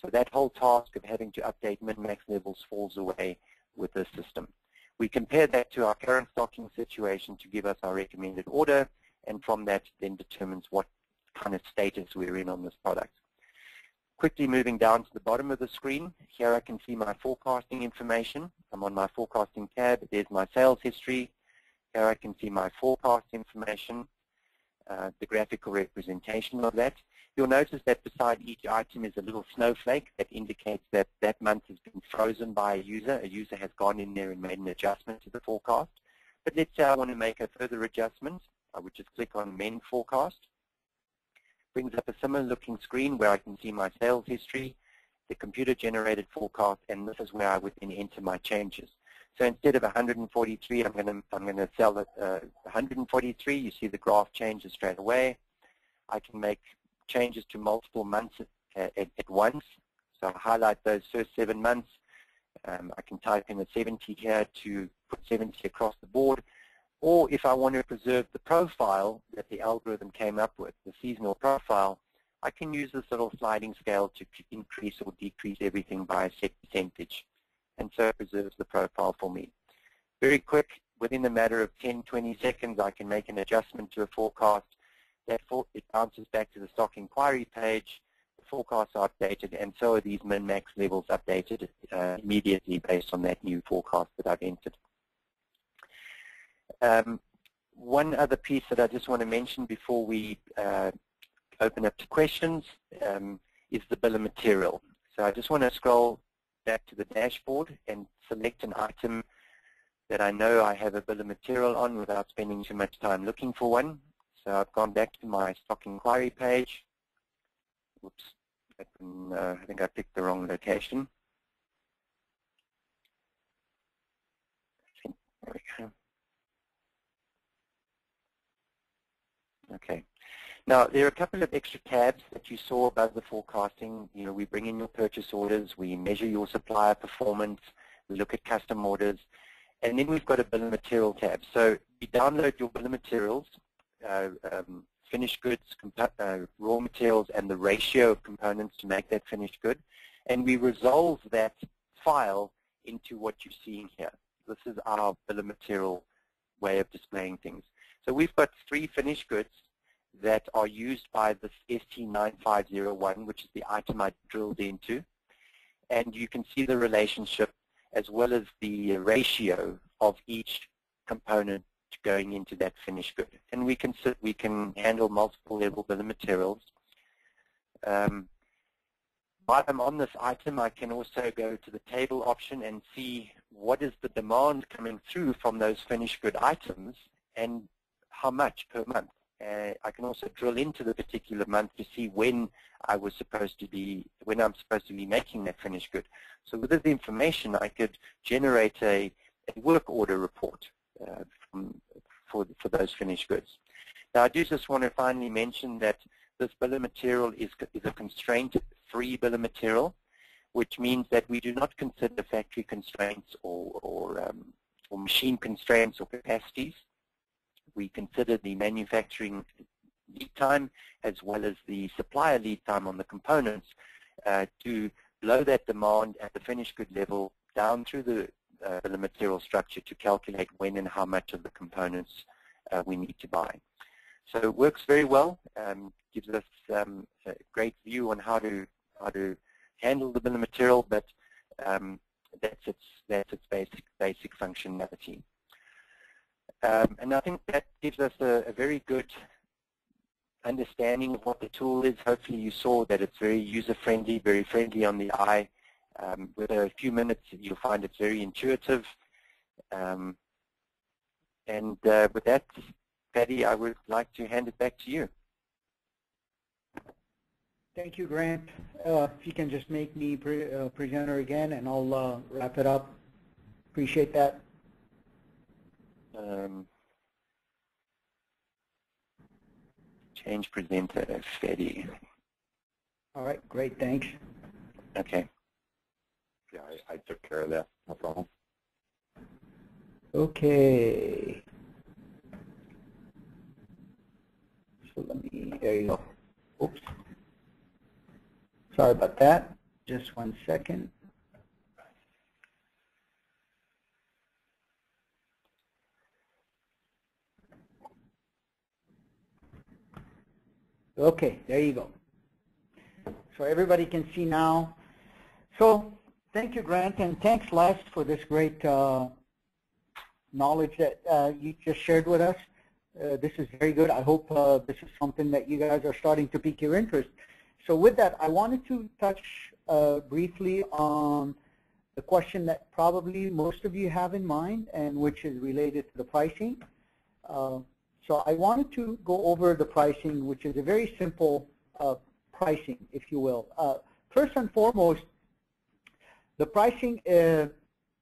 [SPEAKER 4] So that whole task of having to update min-max levels falls away with this system. We compare that to our current stocking situation to give us our recommended order, and from that then determines what kind of status we're in on this product. Quickly moving down to the bottom of the screen, here I can see my forecasting information. I'm on my forecasting tab. There's my sales history. Here I can see my forecast information, the graphical representation of that. You'll notice that beside each item is a little snowflake that indicates that that month has been frozen by a user. A user has gone in there and made an adjustment to the forecast. But let's say I want to make a further adjustment. I would just click on Mend Forecast. Brings up a similar looking screen where I can see my sales history, the computer-generated forecast, and this is where I would then enter my changes. So instead of 143, I'm going to sell at 143. You see the graph changes straight away. I can make changes to multiple months at once. So I highlight those first 7 months. I can type in a 70 here to put 70 across the board. Or if I want to preserve the profile that the algorithm came up with, the seasonal profile, I can use this little sliding scale to increase or decrease everything by a set percentage. And so it preserves the profile for me. Very quick, within a matter of 10, 20 seconds, I can make an adjustment to a forecast. Therefore, it bounces back to the stock inquiry page. The forecasts are updated, and so are these min-max levels updated immediately based on that new forecast that I've entered. One other piece that I just want to mention before we open up to questions is the bill of material. So I just want to scroll back to the dashboard and select an item that I know I have a bill of material on without spending too much time looking for one. So I've gone back to my stock inquiry page. Oops, I think I picked the wrong location. There we go. Okay. Now, there are a couple of extra tabs that you saw above the forecasting. You know, we bring in your purchase orders, we measure your supplier performance, we look at custom orders, and then we've got a bill of material tab. So you download your bill of materials, finished goods, raw materials, and the ratio of components to make that finished good, and we resolve that file into what you're seeing here. This is our bill of material way of displaying things. So we've got 3 finished goods that are used by this ST9501, which is the item I drilled into. And you can see the relationship as well as the ratio of each component going into that finished good. And we can handle multiple level bill of materials. While I'm on this item, I can also go to the table option and see what is the demand coming through from those finished good items and how much per month. I can also drill into the particular month to see when I'm supposed to be making that finished good. So with this information, I could generate a work order report for those finished goods. Now, I do just want to finally mention that this bill of material is a constraint-free bill of material, which means that we do not consider factory constraints or machine constraints or capacities. We consider the manufacturing lead time as well as the supplier lead time on the components to blow that demand at the finished good level down through the bill of material structure to calculate when and how much of the components we need to buy. So it works very well, gives us a great view on how to handle the bill of material, but that's its basic functionality. And I think that gives us a very good understanding of what the tool is. Hopefully you saw that it's very user-friendly, very friendly on the eye. With a few minutes, you'll find it's very intuitive. And with that, Patty, I would like to hand it back to you.
[SPEAKER 2] Thank you, Grant. If you can just make me presenter again, and I'll wrap it up. Appreciate that.
[SPEAKER 4] Change presenter, Freddy.
[SPEAKER 2] All right, great, thanks.
[SPEAKER 4] Okay.
[SPEAKER 1] Yeah, I took care of that, no problem.
[SPEAKER 2] Okay. So there you go. Oops. Sorry about that. Just 1 second. Okay, there you go. So everybody can see now. So thank you, Grant, and thanks, Les, for this great knowledge that you just shared with us. This is very good. I hope this is something that you guys are starting to pique your interest. So with that, I wanted to touch briefly on the question that probably most of you have in mind, and which is related to the pricing. So I wanted to go over the pricing, which is a very simple pricing, if you will. First and foremost, the pricing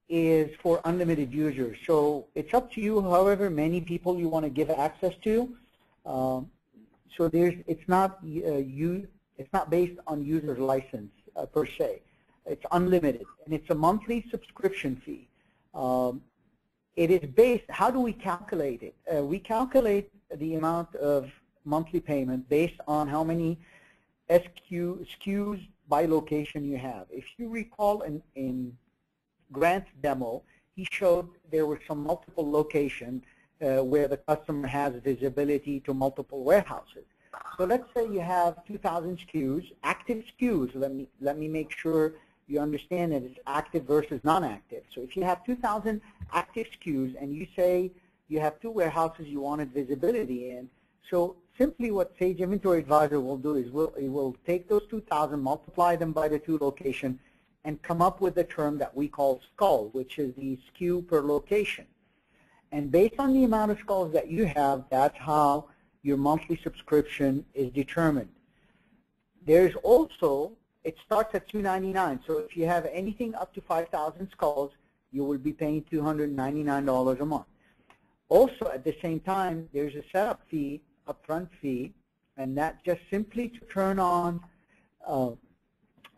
[SPEAKER 2] is for unlimited users. So it's up to you however many people you want to give access to. So it's not based on user's license per se. It's unlimited, and it's a monthly subscription fee. It is based, how do we calculate it? We calculate the amount of monthly payment based on how many SKUs by location you have. If you recall in Grant's demo, he showed there were some multiple locations where the customer has visibility to multiple warehouses. So let's say you have 2,000 SKUs, active SKUs. Let me make sure you understand that it's active versus non-active. So if you have 2,000 active SKUs and you say you have 2 warehouses you wanted visibility in, so simply what Sage Inventory Advisor will do is it will take those 2,000, multiply them by the 2 locations, and come up with a term that we call SKU, which is the SKU per location. And based on the amount of SKUs that you have, that's how your monthly subscription is determined. There's also, it starts at $299. So if you have anything up to 5,000 SKUs, you will be paying $299 a month. Also, at the same time, there's a setup fee, upfront fee, and that just simply to turn on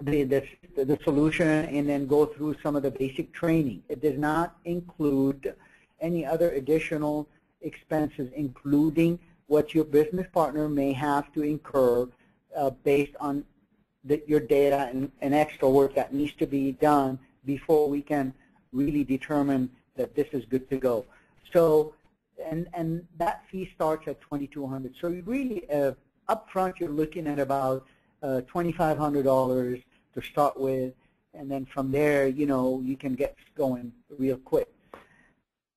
[SPEAKER 2] the solution and then go through some of the basic training. It does not include any other additional expenses, including what your business partner may have to incur based on your data and extra work that needs to be done before we can really determine that this is good to go. So, and that fee starts at $2,200. So you really, upfront, you're looking at about $2,500 to start with, and then from there, you know, you can get going real quick.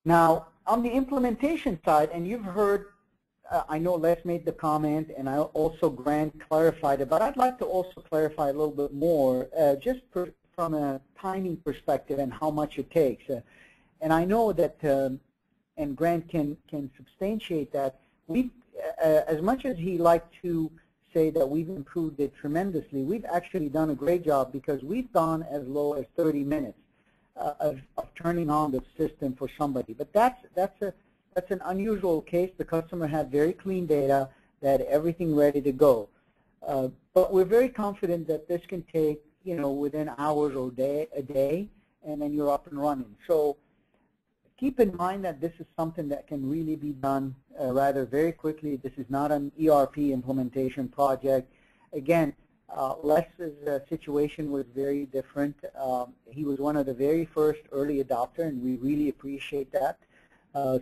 [SPEAKER 2] Now, on the implementation side, and you've heard, I know Les made the comment, and I also Grant clarified it, but I'd like to also clarify a little bit more, just from a timing perspective and how much it takes. And I know that, and Grant can substantiate that, we, as much as he liked to say that we've improved it tremendously, we've actually done a great job because we've gone as low as 30 minutes of turning on the system for somebody. But that's an unusual case. The customer had very clean data, they had everything ready to go. But we're very confident that this can take, you know, within hours or a day, and then you're up and running. So keep in mind that this is something that can really be done rather very quickly. This is not an ERP implementation project. Again, Les's situation was very different. He was one of the very first early adopter, and we really appreciate that.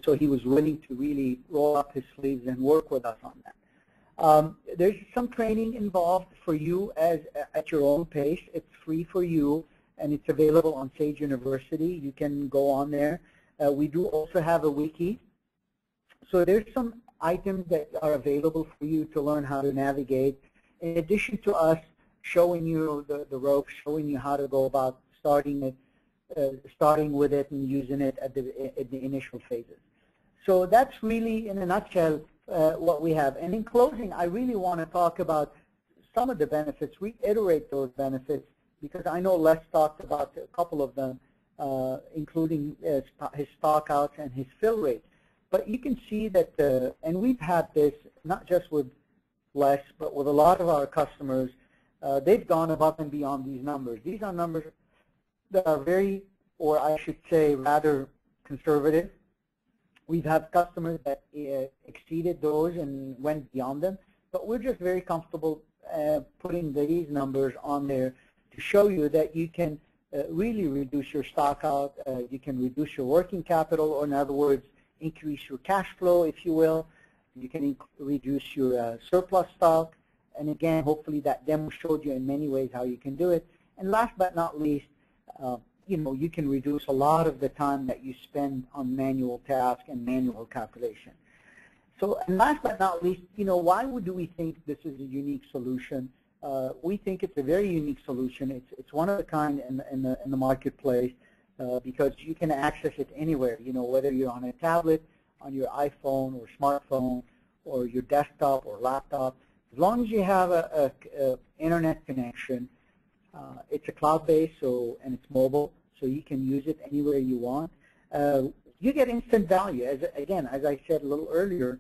[SPEAKER 2] So he was willing to really roll up his sleeves and work with us on that. There's some training involved for you at your own pace. It's free for you, and it's available on Sage University. You can go on there. We do also have a wiki. So there's some items that are available for you to learn how to navigate, in addition to us showing you the ropes, showing you how to go about starting with it and using it at the initial phases. So that's really, in a nutshell, what we have. And in closing, I really want to talk about some of the benefits, reiterate those benefits, because I know Les talked about a couple of them, including his stock outs and his fill rate. But you can see that, and we've had this not just with Les, but with a lot of our customers, they've gone above and beyond these numbers. These are numbers that are very, or I should say rather conservative. We've had customers that exceeded those and went beyond them, but we're just very comfortable putting these numbers on there to show you that you can really reduce your stock out, you can reduce your working capital, or in other words, increase your cash flow, if you will. You can reduce your surplus stock, And again, hopefully that demo showed you in many ways how you can do it. And last but not least, you can reduce a lot of the time that you spend on manual tasks and manual calculation. So, and last but not least, why do we think this is a unique solution? We think it's a very unique solution. It's one of a kind in the marketplace because you can access it anywhere. Whether you're on a tablet, on your iPhone or smartphone, or your desktop or laptop, as long as you have a internet connection, it's a cloud-based, and it's mobile, so you can use it anywhere you want. You get instant value. As I said a little earlier,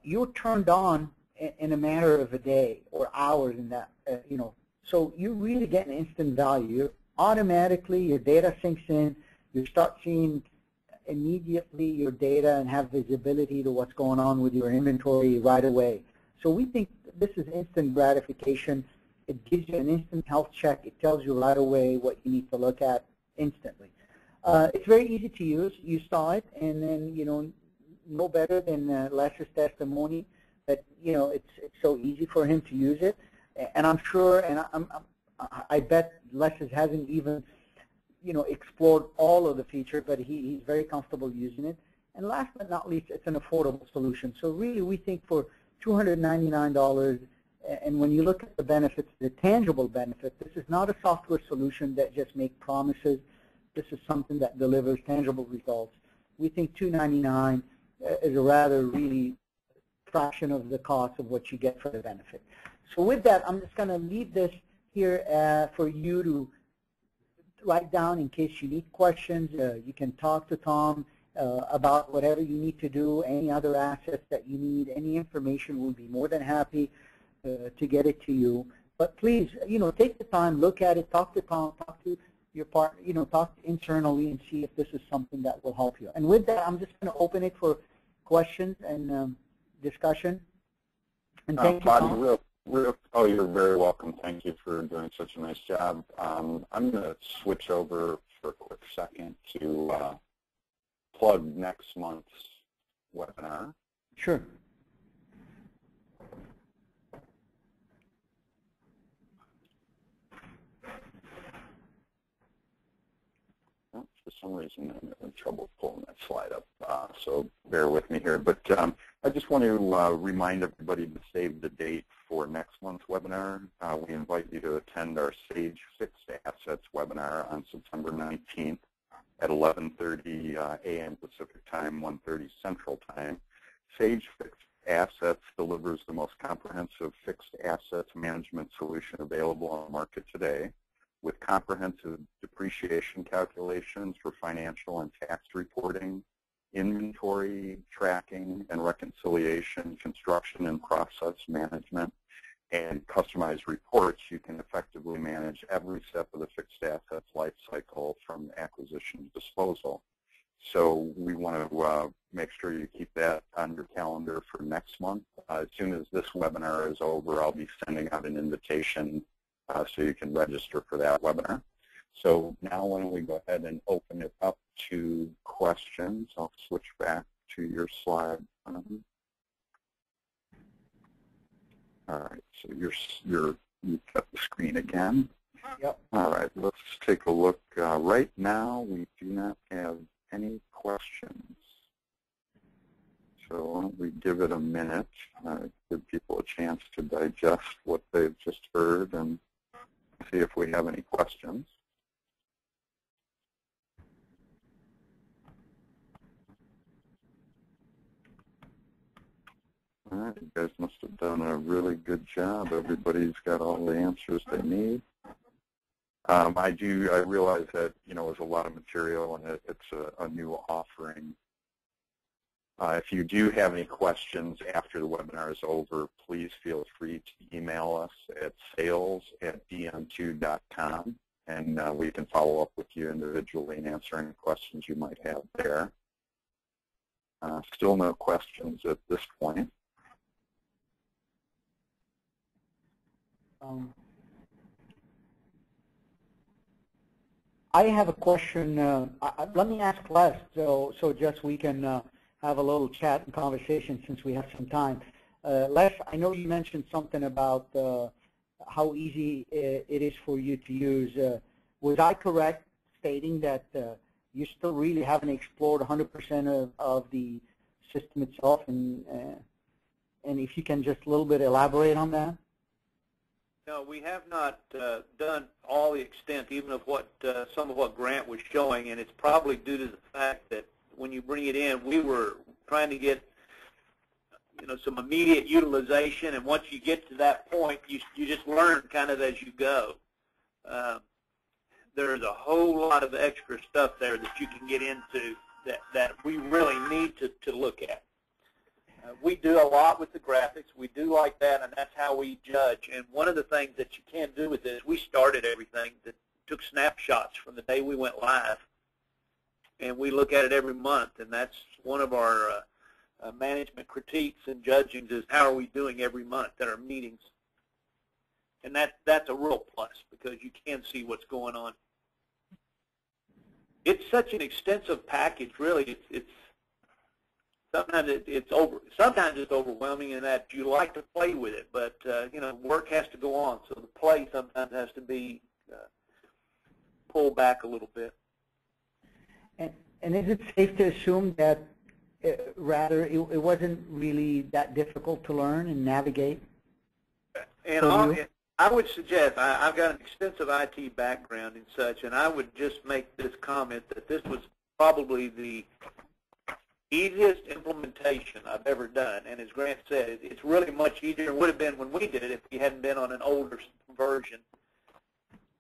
[SPEAKER 2] you're turned on in a matter of a day or hours in that, so you really get an instant value. Automatically, your data sinks in. You start seeing immediately your data and have visibility to what's going on with your inventory right away. So we think this is instant gratification. It gives you an instant health check. It tells you right away what you need to look at instantly. It's very easy to use. You saw it, and then, no better than Les's testimony that, it's so easy for him to use it. And I'm sure, and I bet Les hasn't even, explored all of the features, but he's very comfortable using it. And last but not least, it's an affordable solution. So really, we think for $299, and when you look at the benefits, the tangible benefit, this is not a software solution that just makes promises. This is something that delivers tangible results. We think $299 is a rather really fraction of the cost of what you get for the benefit. So with that, I'm just going to leave this here for you to write down in case you need questions. You can talk to Tom about whatever you need to do, any other assets that you need, any information. We'll be more than happy to get it to you. But please, take the time, look at it, talk to Tom, talk to your partner, talk internally and see if this is something that will help you. And with that, I'm just going to open it for questions and discussion. And thank you, Tom.
[SPEAKER 1] Oh, you're very welcome. Thank you for doing such a nice job. I'm going to switch over for a quick second to plug next month's webinar.
[SPEAKER 2] Sure.
[SPEAKER 1] For some reason, I'm having trouble pulling that slide up, so bear with me here. But I just want to remind everybody to save the date for next month's webinar. We invite you to attend our Sage Fixed Assets webinar on September 19th at 11:30 a.m. Pacific Time, 1:30 Central Time. Sage Fixed Assets delivers the most comprehensive fixed assets management solution available on the market today, with comprehensive depreciation calculations for financial and tax reporting, inventory tracking and reconciliation, construction and process management, and customized reports. You can effectively manage every step of the fixed assets life cycle from acquisition to disposal. So we want to make sure you keep that on your calendar for next month. As soon as this webinar is over, I'll be sending out an invitation so you can register for that webinar. So now why don't we go ahead and open it up to questions. I'll switch back to your slide. All right, so you've got the screen again.
[SPEAKER 2] Yep.
[SPEAKER 1] All right, let's take a look. Right now, we do not have any questions. So why don't we give it a minute, give people a chance to digest what they've just heard and see if we have any questions. All right, you guys must have done a really good job. Everybody's got all the answers they need. I realize that, it's a lot of material and it's a new offering. If you do have any questions after the webinar is over, please feel free to email us at sales@dm2.com, and we can follow up with you individually and answer any questions you might have there. Still no questions at this point.
[SPEAKER 2] I have a question. Let me ask Les, so just we can have a little chat and conversation since we have some time. Les, I know you mentioned something about how easy it is for you to use. Was I correct stating that you still really haven't explored 100% of the system itself, and if you can just a little bit elaborate on that?
[SPEAKER 3] No, we have not done all the extent, even of what some of what Grant was showing, and it's probably due to the fact that when you bring it in, we were trying to get some immediate utilization, and once you get to that point, you just learn kind of as you go. There's a whole lot of extra stuff there that you can get into that we really need to look at. We do a lot with the graphics. We do like that, and that's how we judge. And one of the things that you can't do with this, we started everything that took snapshots from the day we went live, and we look at it every month, and that's one of our management critiques and judgings is how are we doing every month at our meetings. And that's a real plus because you can see what's going on. It's such an extensive package, really. Sometimes it's overwhelming in that you like to play with it, but work has to go on, so the play sometimes has to be pulled back a little bit.
[SPEAKER 2] And is it safe to assume that rather it wasn't really that difficult to learn and navigate?
[SPEAKER 3] And I would suggest, I've got an extensive IT background and such, and I would just make this comment that this was probably the easiest implementation I've ever done. And as Grant said, it's really much easier than it would have been when we did it if we hadn't been on an older version.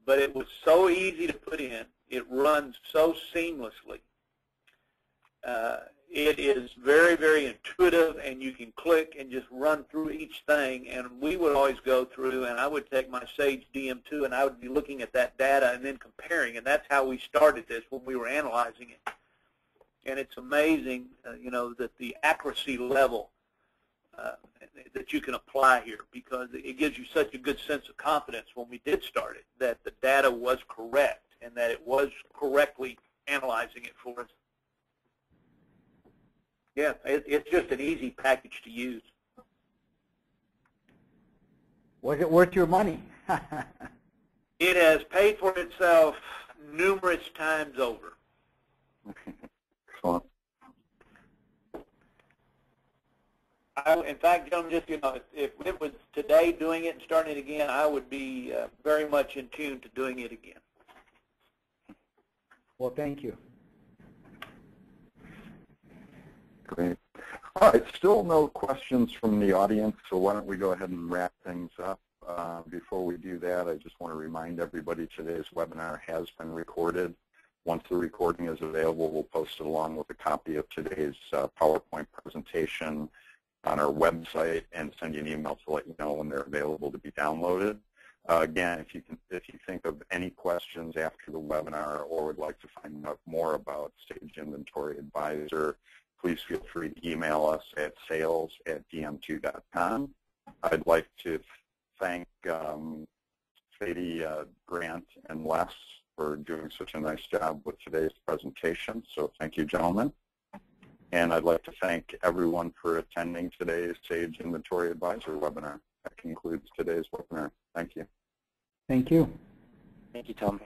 [SPEAKER 3] But it was so easy to put in. It runs so seamlessly. It is very, very intuitive, and you can click and just run through each thing. And we would always go through, and I would take my Sage DM2, and I would be looking at that data and then comparing. And that's how we started this when we were analyzing it. And it's amazing, that the accuracy level that you can apply here, because it gives you such a good sense of confidence when we did start it, that the data was correct and that it was correctly analyzing it for us. Yeah, it's just an easy package to use.
[SPEAKER 2] Was it worth your money?
[SPEAKER 3] It has paid for itself numerous times over.
[SPEAKER 1] Excellent.
[SPEAKER 3] In fact, gentlemen, just if it was today doing it and starting it again, I would be very much in tune to doing it again.
[SPEAKER 2] Well, thank you.
[SPEAKER 1] Great. All right, still no questions from the audience, so why don't we go ahead and wrap things up. Before we do that, I just want to remind everybody today's webinar has been recorded. Once the recording is available, we'll post it along with a copy of today's PowerPoint presentation on our website and send you an email to let you know when they're available to be downloaded. Again, if you think of any questions after the webinar or would like to find out more about Sage Inventory Advisor, please feel free to email us at sales@dm2.com. I'd like to thank Sadie, Grant, and Les for doing such a nice job with today's presentation. So thank you, gentlemen. And I'd like to thank everyone for attending today's Sage Inventory Advisor webinar. That concludes today's webinar. Thank you.
[SPEAKER 2] Thank you.
[SPEAKER 4] Thank you, Tom.